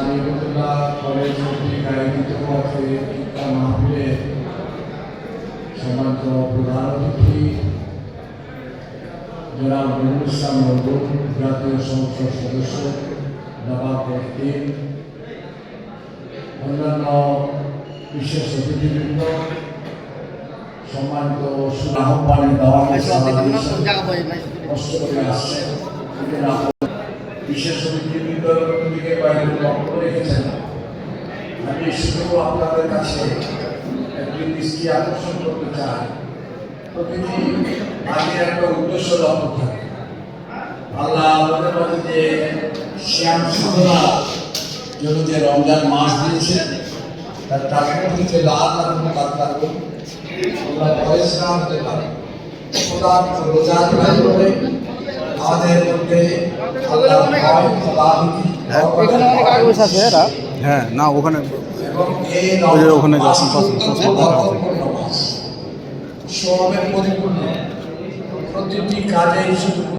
নিয়মিতলা college কর্তৃক আয়োজিত আছে শিক্ষা মাহফিলের সম্মানিত প্রধান অতিথি জনাব নুরুল ইসলাম নজরুল, জাতীয় সংসদ সদস্য নবাব কর্তৃক, অন্যান্য বিশেষ অতিথিবৃন্দ, সম্মানিত আহ্বানে দেওয়া কষ্ট করে আসছেন বিশেষ অতিথিবৃন্দের দিকে কয়েকটি বক্তব্য রেখেছেন। আমি শুধু আপনাদের কাছে একটি দৃষ্টি আকর্ষণ করতে চাই। প্রতিটি আগের একটা উদ্দেশ্য লক্ষ্য থাকে। আল্লাহ আমাদের মাঝে যে শ্যাম সুন্দরা জন্য যে রমজান মাস দিয়েছেন, তার টার্গেট হচ্ছে লাখ লাখ টাকা থাকুন, আমরা পরিশ্রম হতে পারি, রোজা করে আমাদের মধ্যে হ্যাঁ না ওখানে সবের পরিপূর্ণ প্রতিটি কাজে